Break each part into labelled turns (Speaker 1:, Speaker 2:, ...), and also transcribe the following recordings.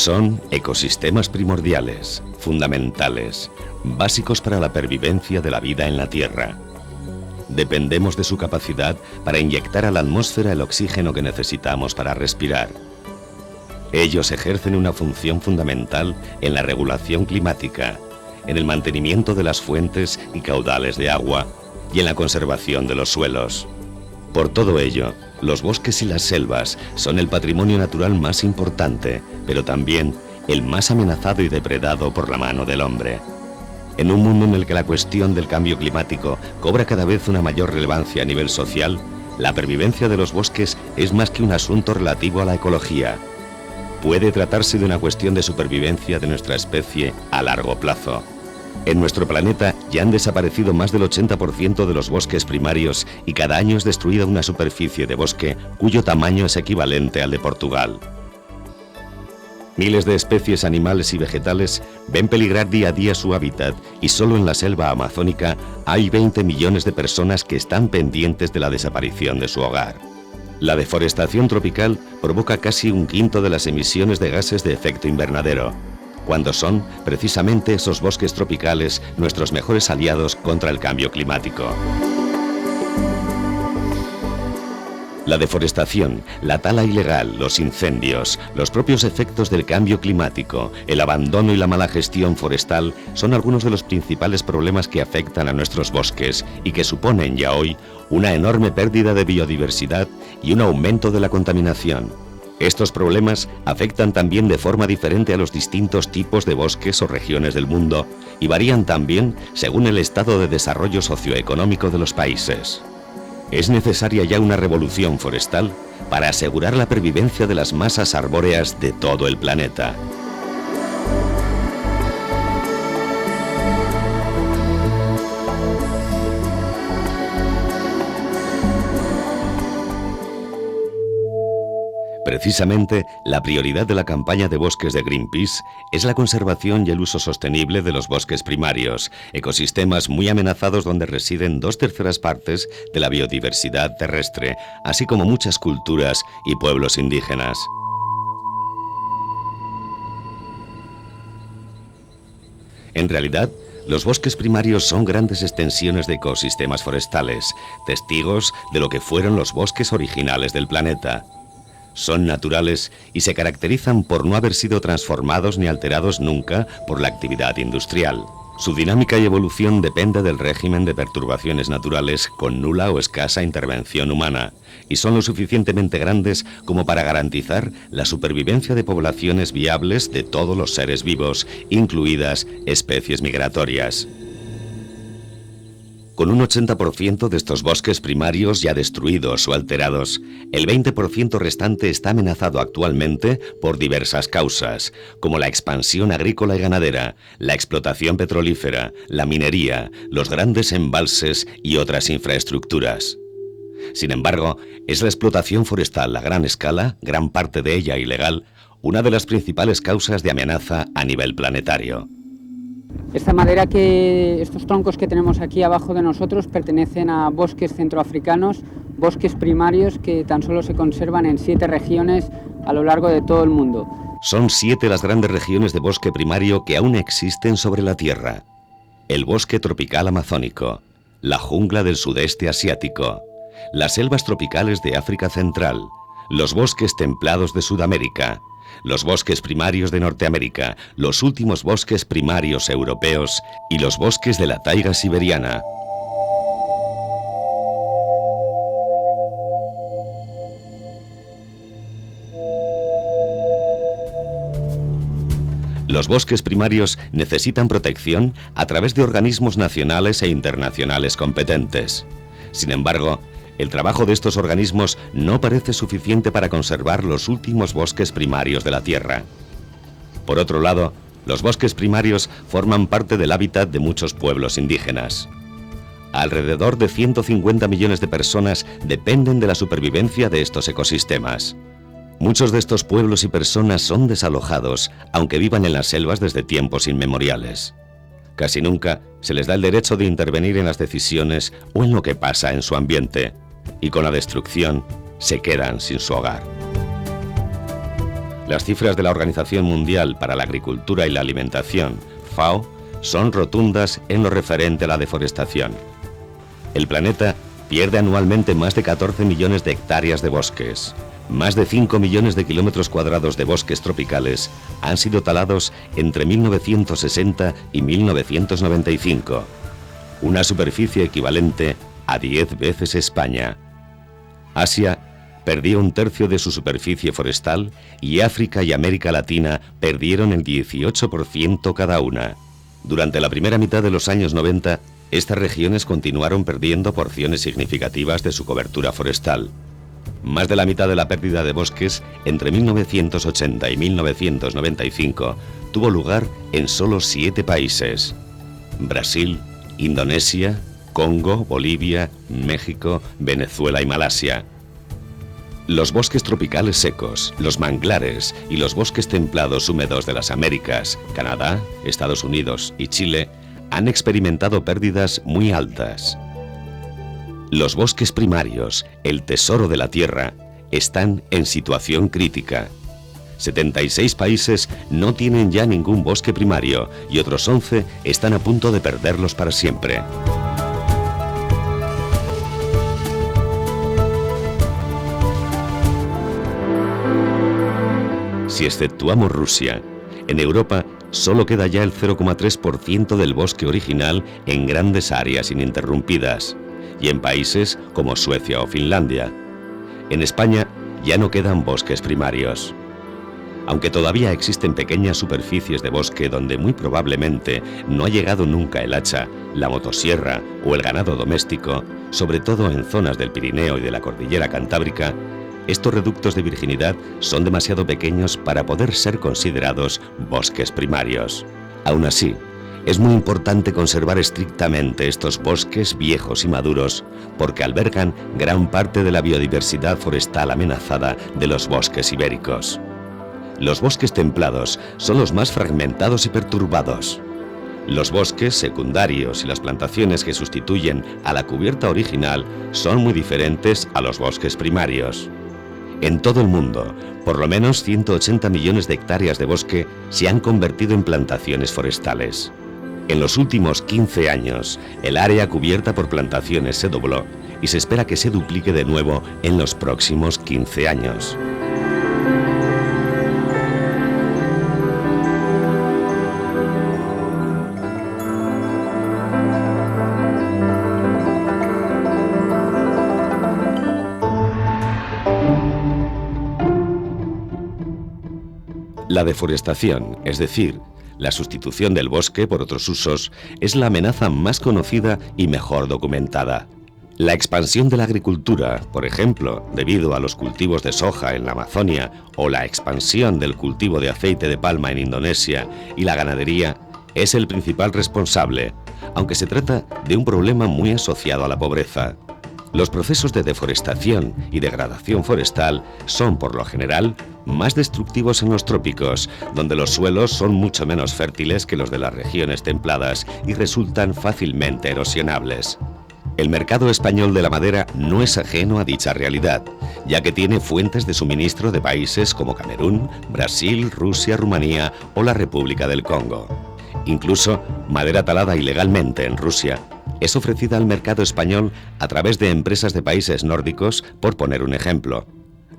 Speaker 1: Son ecosistemas primordiales, fundamentales, básicos para la pervivencia de la vida en la Tierra. Dependemos de su capacidad para inyectar a la atmósfera el oxígeno que necesitamos para respirar. Ellos ejercen una función fundamental en la regulación climática, en el mantenimiento de las fuentes y caudales de agua y en la conservación de los suelos. Por todo ello, los bosques y las selvas son el patrimonio natural más importante, pero también el más amenazado y depredado por la mano del hombre. En un mundo en el que la cuestión del cambio climático cobra cada vez una mayor relevancia a nivel social, la pervivencia de los bosques es más que un asunto relativo a la ecología. Puede tratarse de una cuestión de supervivencia de nuestra especie a largo plazo. En nuestro planeta ya han desaparecido más del 80% de los bosques primarios y cada año es destruida una superficie de bosque cuyo tamaño es equivalente al de Portugal. Miles de especies animales y vegetales ven peligrar día a día su hábitat y solo en la selva amazónica hay 20 millones de personas que están pendientes de la desaparición de su hogar. La deforestación tropical provoca casi un quinto de las emisiones de gases de efecto invernadero, cuando son precisamente esos bosques tropicales nuestros mejores aliados contra el cambio climático. La deforestación, la tala ilegal, los incendios, los propios efectos del cambio climático, el abandono y la mala gestión forestal son algunos de los principales problemas que afectan a nuestros bosques y que suponen ya hoy una enorme pérdida de biodiversidad y un aumento de la contaminación. Estos problemas afectan también de forma diferente a los distintos tipos de bosques o regiones del mundo y varían también según el estado de desarrollo socioeconómico de los países. Es necesaria ya una revolución forestal para asegurar la pervivencia de las masas arbóreas de todo el planeta. Precisamente, la prioridad de la campaña de bosques de Greenpeace es la conservación y el uso sostenible de los bosques primarios, ecosistemas muy amenazados donde residen 2/3 partes de la biodiversidad terrestre, así como muchas culturas y pueblos indígenas. En realidad, los bosques primarios son grandes extensiones de ecosistemas forestales, testigos de lo que fueron los bosques originales del planeta. Son naturales y se caracterizan por no haber sido transformados ni alterados nunca por la actividad industrial. Su dinámica y evolución depende del régimen de perturbaciones naturales con nula o escasa intervención humana y son lo suficientemente grandes como para garantizar la supervivencia de poblaciones viables de todos los seres vivos, incluidas especies migratorias. Con un 80% de estos bosques primarios ya destruidos o alterados, el 20% restante está amenazado actualmente por diversas causas, como la expansión agrícola y ganadera, la explotación petrolífera, la minería, los grandes embalses y otras infraestructuras. Sin embargo, es la explotación forestal a gran escala, gran parte de ella ilegal, una de las principales causas de amenaza a nivel planetario.
Speaker 2: Esta madera estos troncos que tenemos aquí abajo de nosotros pertenecen a bosques centroafricanos, bosques primarios que tan solo se conservan en 7 regiones a lo largo de todo el mundo.
Speaker 1: Son 7 las grandes regiones de bosque primario que aún existen sobre la Tierra. El bosque tropical amazónico, la jungla del sudeste asiático, las selvas tropicales de África Central, los bosques templados de Sudamérica, los bosques primarios de Norteamérica, los últimos bosques primarios europeos y los bosques de la taiga siberiana. Los bosques primarios necesitan protección a través de organismos nacionales e internacionales competentes. Sin embargo, el trabajo de estos organismos no parece suficiente para conservar los últimos bosques primarios de la Tierra. Por otro lado, los bosques primarios forman parte del hábitat de muchos pueblos indígenas. Alrededor de 150 millones de personas dependen de la supervivencia de estos ecosistemas. Muchos de estos pueblos y personas son desalojados, aunque vivan en las selvas desde tiempos inmemoriales. Casi nunca se les da el derecho de intervenir en las decisiones o en lo que pasa en su ambiente, y con la destrucción se quedan sin su hogar. Las cifras de la Organización Mundial para la Agricultura y la Alimentación, FAO, son rotundas en lo referente a la deforestación. El planeta pierde anualmente más de 14 millones de hectáreas de bosques. Más de 5 millones de kilómetros cuadrados de bosques tropicales han sido talados entre 1960 y 1995, una superficie equivalente a 10 veces España. Asia perdió un tercio de su superficie forestal y África y América Latina perdieron el 18% cada una. Durante la primera mitad de los años 90, estas regiones continuaron perdiendo porciones significativas de su cobertura forestal. Más de la mitad de la pérdida de bosques entre 1980 y 1995 tuvo lugar en solo 7 países: Brasil, Indonesia, Congo, Bolivia, México, Venezuela y Malasia. Los bosques tropicales secos, los manglares y los bosques templados húmedos de las Américas, Canadá, Estados Unidos y Chile han experimentado pérdidas muy altas. Los bosques primarios, el tesoro de la tierra, están en situación crítica. 76 países no tienen ya ningún bosque primario y otros 11 están a punto de perderlos para siempre. Si exceptuamos Rusia, en Europa solo queda ya el 0,3% del bosque original en grandes áreas ininterrumpidas, y en países como Suecia o Finlandia. En España ya no quedan bosques primarios. Aunque todavía existen pequeñas superficies de bosque donde muy probablemente no ha llegado nunca el hacha, la motosierra o el ganado doméstico, sobre todo en zonas del Pirineo y de la Cordillera Cantábrica, estos reductos de virginidad son demasiado pequeños para poder ser considerados bosques primarios. Aún así, es muy importante conservar estrictamente estos bosques viejos y maduros porque albergan gran parte de la biodiversidad forestal amenazada de los bosques ibéricos. Los bosques templados son los más fragmentados y perturbados. Los bosques secundarios y las plantaciones que sustituyen a la cubierta original son muy diferentes a los bosques primarios. En todo el mundo, por lo menos 180 millones de hectáreas de bosque se han convertido en plantaciones forestales. En los últimos 15 años, el área cubierta por plantaciones se dobló y se espera que se duplique de nuevo en los próximos 15 años. La deforestación, es decir, la sustitución del bosque por otros usos, es la amenaza más conocida y mejor documentada. La expansión de la agricultura, por ejemplo, debido a los cultivos de soja en la Amazonia o la expansión del cultivo de aceite de palma en Indonesia y la ganadería, es el principal responsable, aunque se trata de un problema muy asociado a la pobreza. Los procesos de deforestación y degradación forestal son, por lo general, más destructivos en los trópicos, donde los suelos son mucho menos fértiles que los de las regiones templadas y resultan fácilmente erosionables. El mercado español de la madera no es ajeno a dicha realidad, ya que tiene fuentes de suministro de países como Camerún, Brasil, Rusia, Rumanía o la República del Congo. Incluso madera talada ilegalmente en Rusia es ofrecida al mercado español a través de empresas de países nórdicos, por poner un ejemplo.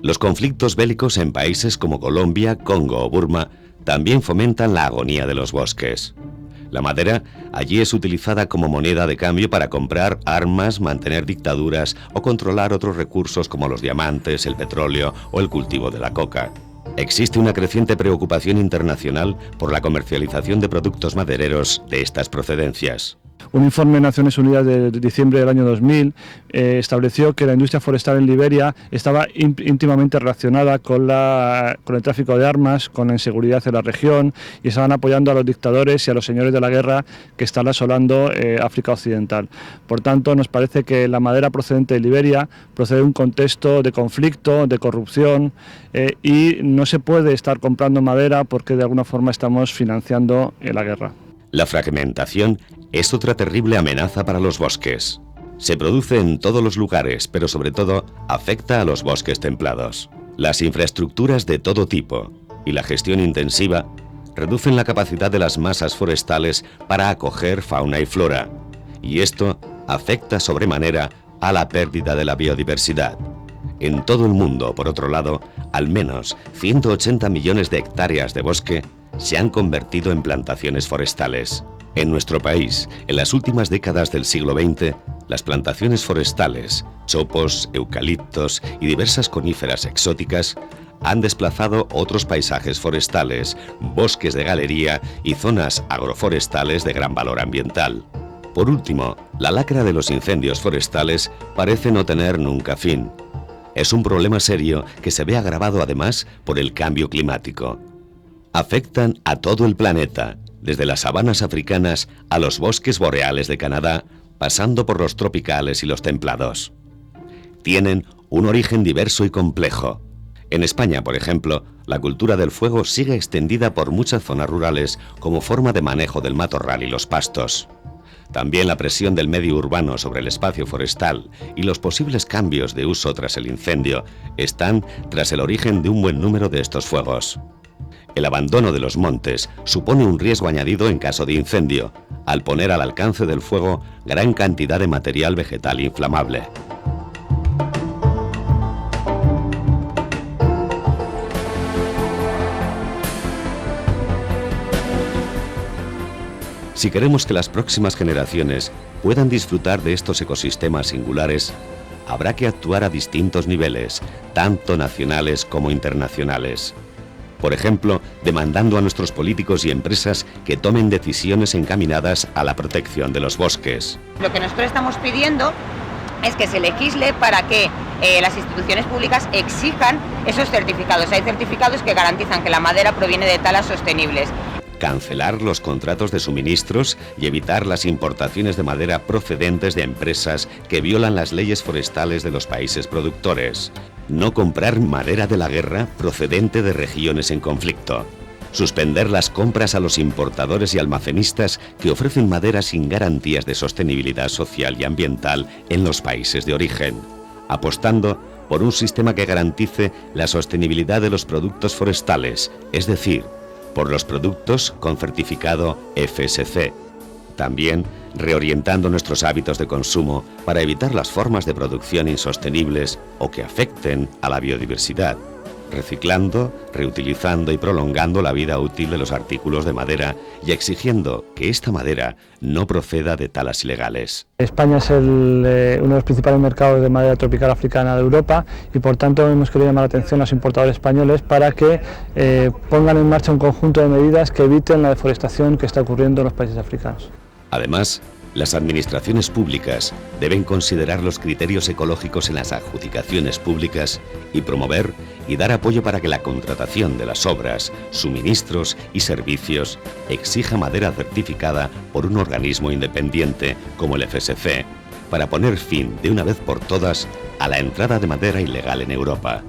Speaker 1: Los conflictos bélicos en países como Colombia, Congo o Burma también fomentan la agonía de los bosques. La madera allí es utilizada como moneda de cambio para comprar armas, mantener dictaduras o controlar otros recursos como los diamantes, el petróleo o el cultivo de la coca. Existe una creciente preocupación internacional por la comercialización de productos madereros de estas procedencias.
Speaker 3: Un informe de Naciones Unidas de diciembre del año 2000 estableció que la industria forestal en Liberia estaba íntimamente relacionada con el tráfico de armas, con la inseguridad en la región, y estaban apoyando a los dictadores y a los señores de la guerra que están asolando África Occidental. Por tanto, nos parece que la madera procedente de Liberia procede de un contexto de conflicto, de corrupción, y no se puede estar comprando madera porque de alguna forma estamos financiando la guerra.
Speaker 1: La fragmentación es otra terrible amenaza para los bosques. Se produce en todos los lugares, pero sobre todo afecta a los bosques templados. Las infraestructuras de todo tipo, y la gestión intensiva reducen la capacidad de las masas forestales para acoger fauna y flora, y esto afecta sobremanera a la pérdida de la biodiversidad. En todo el mundo, por otro lado, al menos 180 millones de hectáreas de bosque se han convertido en plantaciones forestales. En nuestro país, en las últimas décadas del siglo XX, las plantaciones forestales, chopos, eucaliptos y diversas coníferas exóticas han desplazado otros paisajes forestales, bosques de galería y zonas agroforestales de gran valor ambiental. Por último, la lacra de los incendios forestales parece no tener nunca fin. Es un problema serio que se ve agravado además por el cambio climático. Afectan a todo el planeta, desde las sabanas africanas a los bosques boreales de Canadá, pasando por los tropicales y los templados. Tienen un origen diverso y complejo. En España, por ejemplo, la cultura del fuego sigue extendida por muchas zonas rurales como forma de manejo del matorral y los pastos. También la presión del medio urbano sobre el espacio forestal y los posibles cambios de uso tras el incendio están tras el origen de un buen número de estos fuegos. El abandono de los montes supone un riesgo añadido en caso de incendio, al poner al alcance del fuego gran cantidad de material vegetal inflamable. Si queremos que las próximas generaciones puedan disfrutar de estos ecosistemas singulares, habrá que actuar a distintos niveles, tanto nacionales como internacionales. Por ejemplo, demandando a nuestros políticos y empresas que tomen decisiones encaminadas a la protección de los bosques.
Speaker 4: Lo que nosotros estamos pidiendo es que se legisle para que las instituciones públicas exijan esos certificados. Hay certificados que garantizan que la madera proviene de talas sostenibles.
Speaker 1: Cancelar los contratos de suministros y evitar las importaciones de madera procedentes de empresas que violan las leyes forestales de los países productores. No comprar madera de la guerra procedente de regiones en conflicto. Suspender las compras a los importadores y almacenistas que ofrecen madera sin garantías de sostenibilidad social y ambiental en los países de origen. Apostando por un sistema que garantice la sostenibilidad de los productos forestales, es decir, por los productos con certificado FSC. También reorientando nuestros hábitos de consumo para evitar las formas de producción insostenibles o que afecten a la biodiversidad, reciclando, reutilizando y prolongando la vida útil de los artículos de madera y exigiendo que esta madera no proceda de talas ilegales.
Speaker 3: España es uno de los principales mercados de madera tropical africana de Europa y por tanto hemos querido llamar la atención a los importadores españoles para que pongan en marcha un conjunto de medidas que eviten la deforestación que está ocurriendo en los países africanos.
Speaker 1: Además, las administraciones públicas deben considerar los criterios ecológicos en las adjudicaciones públicas y promover y dar apoyo para que la contratación de las obras, suministros y servicios exija madera certificada por un organismo independiente como el FSC, para poner fin de una vez por todas a la entrada de madera ilegal en Europa.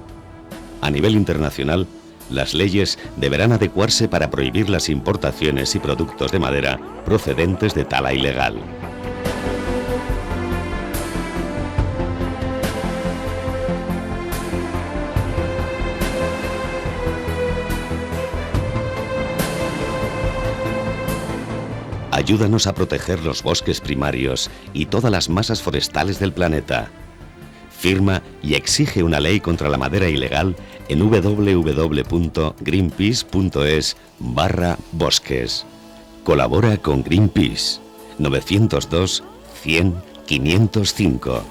Speaker 1: A nivel internacional, las leyes deberán adecuarse para prohibir las importaciones y productos de madera procedentes de tala ilegal. Ayúdanos a proteger los bosques primarios y todas las masas forestales del planeta. Firma y exige una ley contra la madera ilegal en www.greenpeace.es/bosques. Colabora con Greenpeace. 902 100 505.